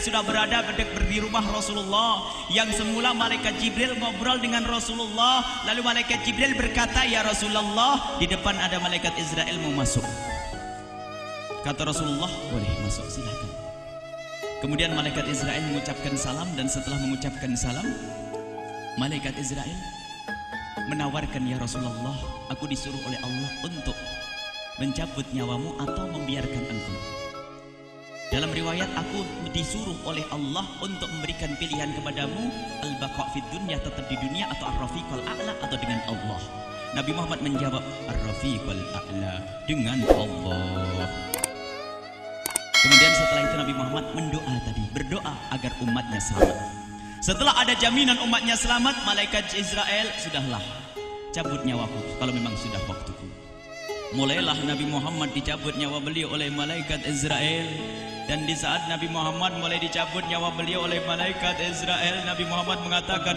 sudah berada di rumah Rasulullah. Yang semula malaikat Jibril ngobrol dengan Rasulullah, lalu malaikat Jibril berkata, "Ya Rasulullah, di depan ada malaikat Israel mau masuk." Kata Rasulullah, "Boleh masuk, silakan." Kemudian malaikat Israel mengucapkan salam, dan setelah mengucapkan salam, malaikat Israel menawarkan, "Ya Rasulullah, aku disuruh oleh Allah untuk mencabut nyawamu atau membiarkan engkau." Dalam riwayat, aku disuruh oleh Allah untuk memberikan pilihan kepadamu, al-baqa' fid dunya, tetap di dunia, atau ar-rafiqul a'la, atau dengan Allah. Nabi Muhammad menjawab, ar-rafiqul a'la, dengan Allah. Kemudian setelah itu Nabi Muhammad berdoa agar umatnya selamat. Setelah ada jaminan umatnya selamat, malaikat Israel, "Sudahlah, cabut nyawaku kalau memang sudah waktuku." Mulailah Nabi Muhammad dicabut nyawa beliau oleh malaikat Israel. Dan di saat Nabi Muhammad mulai dicabut nyawa beliau oleh malaikat Israel, Nabi Muhammad mengatakan,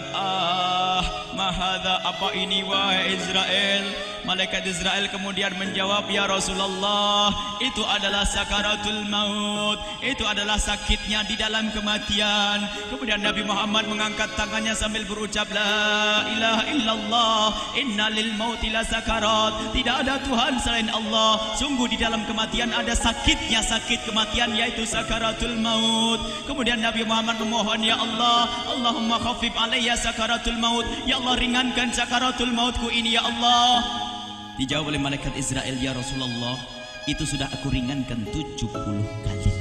mahadha, apa ini wahai Israel? Malaikat Israel kemudian menjawab, "Ya Rasulullah, itu adalah sakaratul maut, itu adalah sakitnya di dalam kematian." Kemudian Nabi Muhammad mengangkat tangannya sambil berucap, "La ilaha illallah, inna lil mauti la sakarat." Tidak ada Tuhan selain Allah, sungguh di dalam kematian ada sakitnya, sakit kematian, yaitu sakaratul maut. Kemudian Nabi Muhammad memohon, "Ya Allah, Allahumma khaffif alayya sakaratul maut." Ya Allah, ringankan sakaratul mautku ini, ya Allah. Dijawab oleh malaikat Israel, "Ya Rasulullah, itu sudah aku ringankan 70 kali."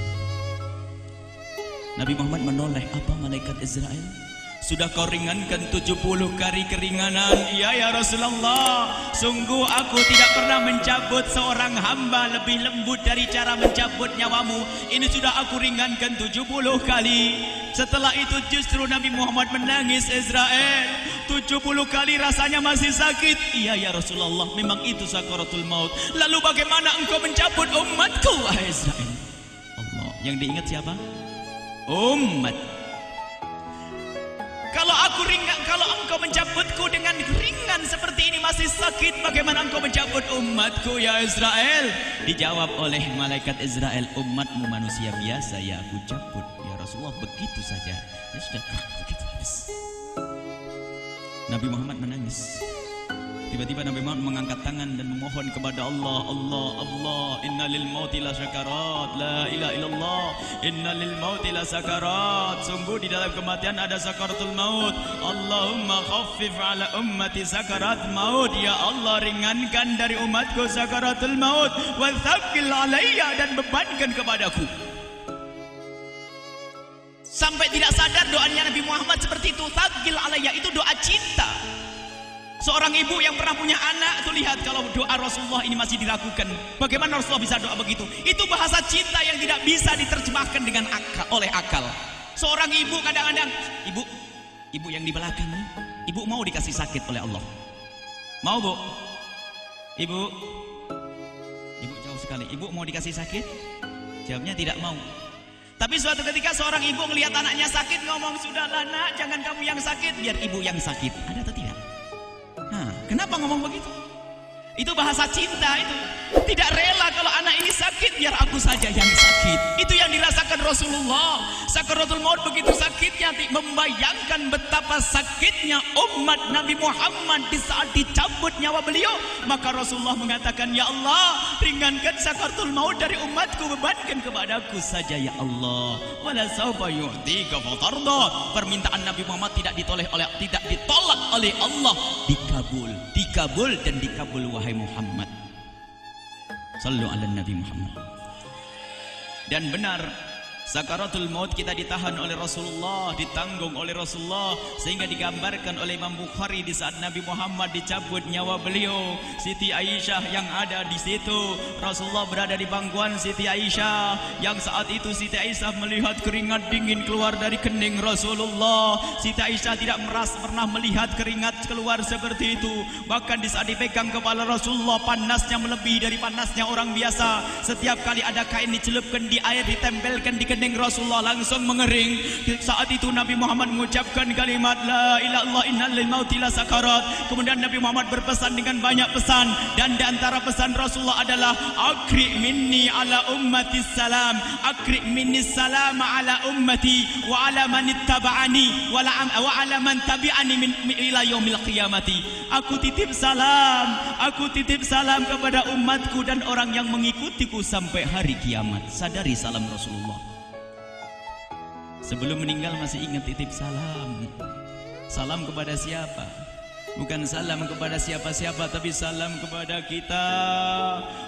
Nabi Muhammad menoleh, "Apa malaikat Israel? Sudah kau ringankan 70 kali keringanan?" "Iya ya Rasulullah, sungguh aku tidak pernah mencabut seorang hamba lebih lembut dari cara mencabut nyawamu. Ini sudah aku ringankan 70 kali. Setelah itu justru Nabi Muhammad menangis, "Israel, 70 kali rasanya masih sakit." "Iya ya Rasulullah, memang itu sakaratul maut." "Lalu bagaimana engkau mencabut umatku, wahai Israel?" Allah, yang diingat siapa? Umat. Kalau engkau mencabutku dengan ringan seperti ini masih sakit, bagaimana engkau mencabut umatku, ya Israel? Dijawab oleh malaikat Israel, "Umatmu manusia biasa, ya aku cabut." "Ya Rasulullah, begitu saja." "Ya sudah, begitu habis." Nabi Muhammad menangis. Tiba-tiba Nabi Muhammad mengangkat tangan dan memohon kepada Allah, Allah, inna lil mauti la sakarat, la ilaha illallah, inna lil mauti la sakarat. Sungguh di dalam kematian ada sakaratul maut. Allahumma khaffif ala ummati sakarat maut. Ya Allah, ringankan dari umatku sakaratul maut. Wa thaqqil alayya, dan bebankan kepadaku. Sampai tidak sadar doanya Nabi Muhammad seperti itu. Thaqqil alayya itu doa cinta. Seorang ibu yang pernah punya anak, tuh lihat kalau doa Rasulullah ini masih dilakukan. Bagaimana Rasulullah bisa doa begitu? Itu bahasa cinta yang tidak bisa diterjemahkan dengan oleh akal. Seorang ibu kadang-kadang, ibu yang di belakang nih, ibu mau dikasih sakit oleh Allah? Mau, Bu? Ibu jauh sekali. Ibu mau dikasih sakit? Jawabnya tidak mau. Tapi suatu ketika seorang ibu melihat anaknya sakit, ngomong, "Sudahlah nak, jangan kamu yang sakit, biar ibu yang sakit." Ada atau tidak? Kenapa ngomong begitu? Itu bahasa cinta itu. Tidak rela kalau anak ini sakit, biar aku saja yang sakit. Itu yang dirasakan Rasulullah. Sakaratul maut begitu sakitnya, membayangkan betapa sakitnya umat Nabi Muhammad di saat dicabut nyawa beliau. Maka Rasulullah mengatakan, "Ya Allah, ringankan sakaratul maut dari umatku, bebankan kepadaku saja ya Allah. Wala sawfa yu'tika fatarda." Permintaan Nabi Muhammad tidak ditolak oleh Allah, dikabul dan dikabul, wahai Muhammad. Sallu ala Nabi Muhammad. Dan benar, sakaratul maut kita ditahan oleh Rasulullah, ditanggung oleh Rasulullah, sehingga digambarkan oleh Imam Bukhari di saat Nabi Muhammad dicabut nyawa beliau. Siti Aisyah yang ada di situ, Rasulullah berada di pangkuan Siti Aisyah, yang saat itu Siti Aisyah melihat keringat dingin keluar dari kening Rasulullah. Siti Aisyah tidak pernah melihat keringat keluar seperti itu. Bahkan di saat dipegang kepala Rasulullah, panasnya melebihi dari panasnya orang biasa. Setiap kali ada kain dicelupkan di air, ditempelkan di kening Rasulullah langsung mengering. Saat itu Nabi Muhammad mengucapkan kalimat la ilaha illallah innal lil mauti lasakarat. Kemudian Nabi Muhammad berpesan dengan banyak pesan, dan di antara pesan Rasulullah adalah akri minni ala ummati salam, akri minni salam ala ummati wa ala man ittaba'ani wa ala man tabi'ani min ila yaumil qiyamati. Aku titip salam kepada umatku dan orang yang mengikutiku sampai hari kiamat. Sadari salam Rasulullah. Sebelum meninggal masih ingat titip salam. Salam kepada siapa? Bukan salam kepada siapa-siapa, tapi salam kepada kita.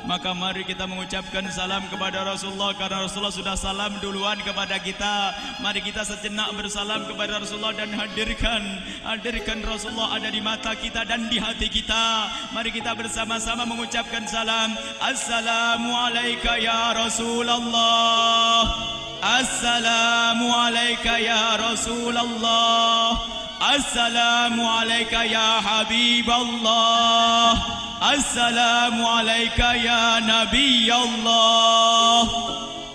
Maka mari kita mengucapkan salam kepada Rasulullah, karena Rasulullah sudah salam duluan kepada kita. Mari kita sejenak bersalam kepada Rasulullah dan hadirkan Rasulullah ada di mata kita dan di hati kita. Mari kita bersama-sama mengucapkan salam. Assalamualaikum ya Rasulullah. Assalamualaikum ya Rasulullah. Assalamualaikum ya Habiballah. Assalamualaikum ya Nabi Allah.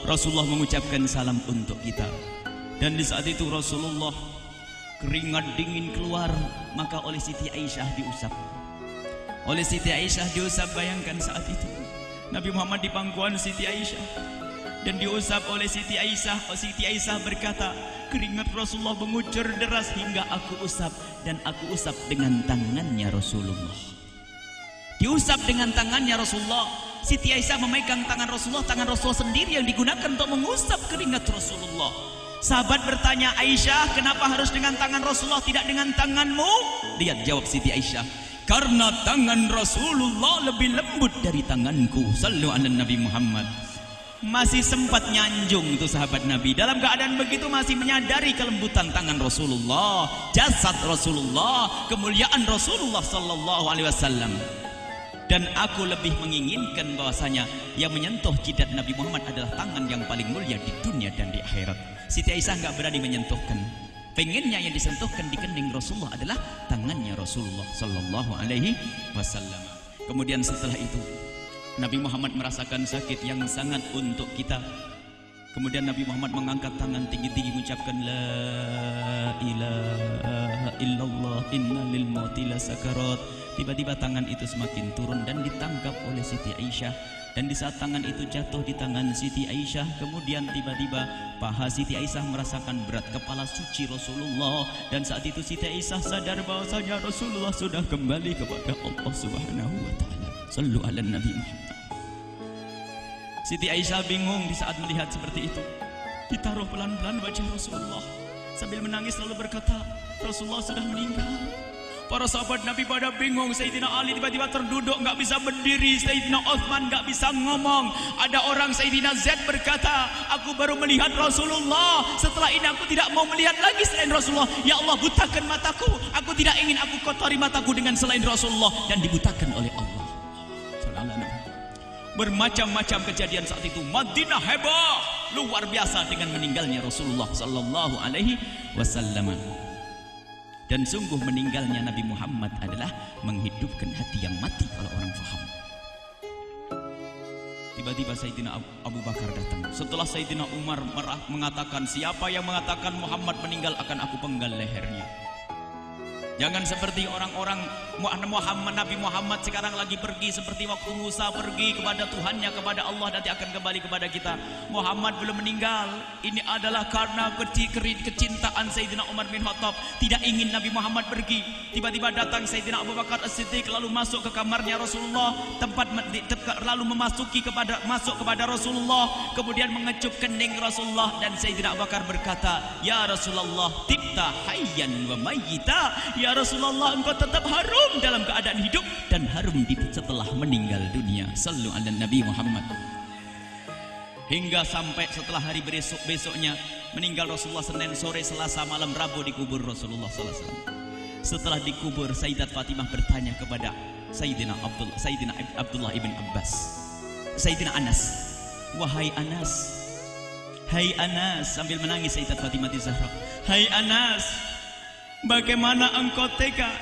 Rasulullah mengucapkan salam untuk kita. Dan di saat itu Rasulullah keringat dingin keluar, maka oleh Siti Aisyah diusap. Oleh Siti Aisyah diusap, bayangkan saat itu Nabi Muhammad di pangkuan Siti Aisyah dan diusap oleh Siti Aisyah. Siti Aisyah berkata, keringat Rasulullah mengucur deras hingga aku usap, dan aku usap dengan tangannya Rasulullah. Diusap dengan tangannya Rasulullah. Siti Aisyah memegang tangan Rasulullah sendiri yang digunakan untuk mengusap keringat Rasulullah. Sahabat bertanya, Aisyah, kenapa harus dengan tangan Rasulullah tidak dengan tanganmu? Lihat jawab Siti Aisyah, karena tangan Rasulullah lebih lembut dari tanganku. Sallu ala Nabi Muhammad. Masih sempat nyanjung itu sahabat Nabi. Dalam keadaan begitu masih menyadari kelembutan tangan Rasulullah, jasad Rasulullah, kemuliaan Rasulullah sallallahu alaihi wasallam. Dan aku lebih menginginkan bahwasanya yang menyentuh jidat Nabi Muhammad adalah tangan yang paling mulia di dunia dan di akhirat. Siti Aisyah enggak berani menyentuhkan. Pengennya yang disentuhkan di kening Rasulullah adalah tangannya Rasulullah sallallahu alaihi wasallam. Kemudian setelah itu Nabi Muhammad merasakan sakit yang sangat untuk kita. Kemudian Nabi Muhammad mengangkat tangan tinggi-tinggi mengucapkan la ilaha illallah innalil mauti lasakarat. Tiba-tiba tangan itu semakin turun dan ditangkap oleh Siti Aisyah. Dan di saat tangan itu jatuh di tangan Siti Aisyah, kemudian tiba-tiba paha Siti Aisyah merasakan berat kepala suci Rasulullah. Dan saat itu Siti Aisyah sadar bahwasanya Rasulullah sudah kembali kepada Allah Subhanahu wa taala. Sallu ala Nabi Muhammad. Siti Aisyah bingung di saat melihat seperti itu. Ditaruh pelan-pelan wajah Rasulullah sambil menangis lalu berkata, Rasulullah sudah meninggal. Para sahabat Nabi pada bingung. Sayyidina Ali tiba-tiba terduduk, nggak bisa berdiri. Sayyidina Utsman nggak bisa ngomong. Ada orang Sayyidina Zaid berkata, aku baru melihat Rasulullah. Setelah ini aku tidak mau melihat lagi selain Rasulullah. Ya Allah, butakan mataku. Aku tidak ingin aku kotori mataku dengan selain Rasulullah. Dan dibutakan oleh Allah. Bermacam-macam kejadian saat itu. Madinah heboh luar biasa dengan meninggalnya Rasulullah sallallahu alaihi wasallam. Dan sungguh meninggalnya Nabi Muhammad adalah menghidupkan hati yang mati kalau orang faham. Tiba-tiba Sayyidina Abu Bakar datang. Setelah Sayyidina Umar mengatakan, siapa yang mengatakan Muhammad meninggal akan aku penggal lehernya. Jangan seperti orang-orang Nabi Muhammad sekarang lagi pergi seperti waktu Musa pergi kepada Tuhannya, kepada Allah, nanti akan kembali kepada kita. Muhammad belum meninggal. Ini adalah karena kecintaan Sayyidina Umar bin Khattab, tidak ingin Nabi Muhammad pergi. Tiba-tiba datang Sayyidina Abu Bakar As-Siddiq lalu masuk ke kamarnya Rasulullah, lalu masuk kepada Rasulullah, kemudian mengecup kening Rasulullah. Dan Sayyidina Abu Bakar berkata, ya Rasulullah, tibta hayyan wa mayyita. Ya Rasulullah, engkau tetap harum dalam keadaan hidup dan harum setelah meninggal dunia. Sallu ala Nabi Muhammad. Hingga sampai setelah hari besoknya meninggal Rasulullah, Senin sore, Selasa malam, Rabu dikubur Rasulullah sallallahu alaihi wasallam. Setelah dikubur, Sayyidat Fatimah bertanya kepada Sayyidina Abdullah ibn Abbas, Sayyidina Anas, wahai Anas, hai Anas, sambil menangis Sayyidat Fatimah Zahra, hai Anas, bagaimana engkau tega?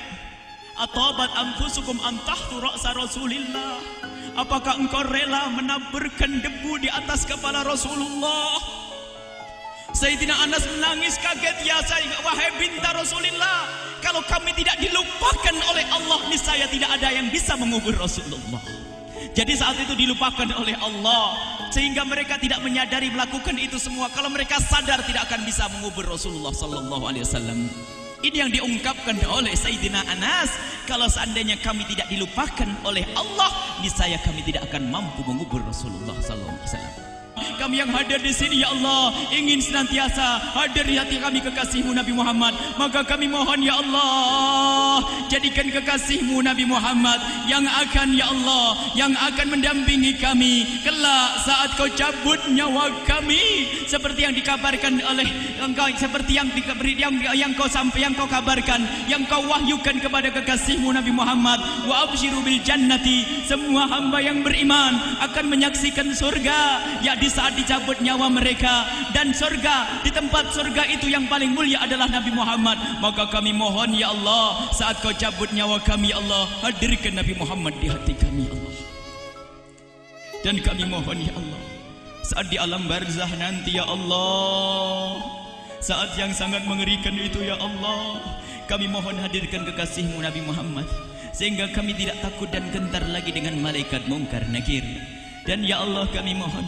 Atabat anfusukum antahtu ra'sa Rasulillah. Apakah engkau rela menaburkan debu di atas kepala Rasulullah? Sayyidina Anas menangis kaget, ya wahai binta Rasulullah, kalau kami tidak dilupakan oleh Allah, niscaya tidak ada yang bisa mengubur Rasulullah. Jadi saat itu dilupakan oleh Allah, sehingga mereka tidak menyadari melakukan itu semua. Kalau mereka sadar, tidak akan bisa mengubur Rasulullah sallallahu alaihi wasallam. Ini yang diungkapkan oleh Sayyidina Anas. Kalau seandainya kami tidak dilupakan oleh Allah, niscaya kami tidak akan mampu mengubur Rasulullah sallallahu alaihi wasallam. Kami yang hadir di sini, ya Allah, ingin senantiasa hadir di hati kami kekasih-Mu Nabi Muhammad. Maka kami mohon, ya Allah, jadikan kekasih-Mu Nabi Muhammad yang akan, ya Allah, yang akan mendampingi kami kelak saat Kau cabut nyawa kami, seperti yang dikabarkan oleh Engkau, seperti yang Kau kabarkan, yang Kau wahyukan kepada kekasih-Mu Nabi Muhammad. Wa absyiru bil jannati, semua hamba yang beriman akan menyaksikan surga, ya di saat dicabut nyawa mereka, dan surga, di tempat surga itu yang paling mulia adalah Nabi Muhammad. Maka kami mohon, ya Allah, saat Kau cabut nyawa kami, ya Allah, hadirkan Nabi Muhammad di hati kami, ya Allah. Dan kami mohon, ya Allah, saat di alam barzah nanti, ya Allah, saat yang sangat mengerikan itu, ya Allah, kami mohon hadirkan kekasih-Mu Nabi Muhammad, sehingga kami tidak takut dan gentar lagi dengan malaikat mungkar nakir. Dan ya Allah, kami mohon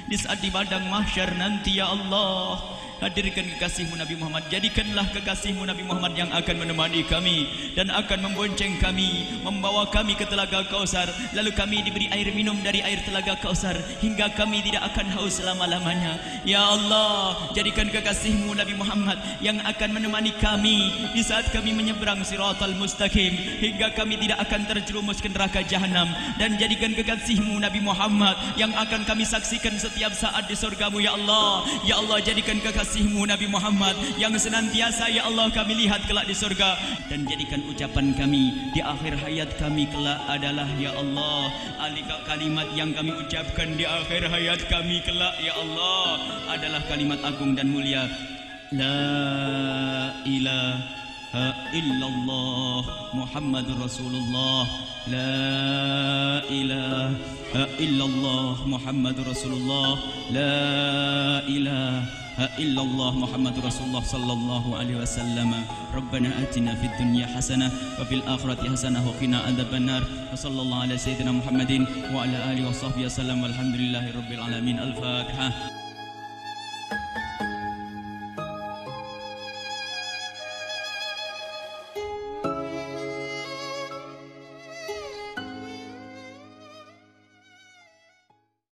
di saat di padang mahsyar nanti, ya Allah, hadirkan kekasih-Mu Nabi Muhammad. Jadikanlah kekasih-Mu Nabi Muhammad yang akan menemani kami dan akan membonceng kami, membawa kami ke telaga Kausar. Lalu kami diberi air minum dari air telaga Kausar hingga kami tidak akan haus selama-lamanya. Ya Allah, jadikan kekasih-Mu Nabi Muhammad yang akan menemani kami di saat kami menyeberang Siratal Mustaqim hingga kami tidak akan terjerumus ke neraka jahanam. Dan jadikan kekasih-Mu Nabi Muhammad yang akan kami saksikan setiap saat di surga-Mu, ya Allah. Ya Allah, jadikan kekasih-Mu Nabi Muhammad yang senantiasa, ya Allah, kami lihat kelak di surga. Dan jadikan ucapan kami di akhir hayat kami kelak adalah, ya Allah, kalimat yang kami ucapkan di akhir hayat kami kelak, ya Allah, adalah kalimat agung dan mulia, La ilaha illallah Muhammadur Rasulullah. La ilaha illallah Muhammadur Rasulullah. La ilaha illallah Muhammadur Rasulullah sallallahu alaihi wasallam. Rabbana atina fid dunya hasanah wa fil akhirati hasanah wa qina adzabannar. Wa sallallahu ala sayyidina Muhammadin wa ala alihi wa sahbihi wasallam. Walhamdulillahirabbil alamin. Al-Fatihah.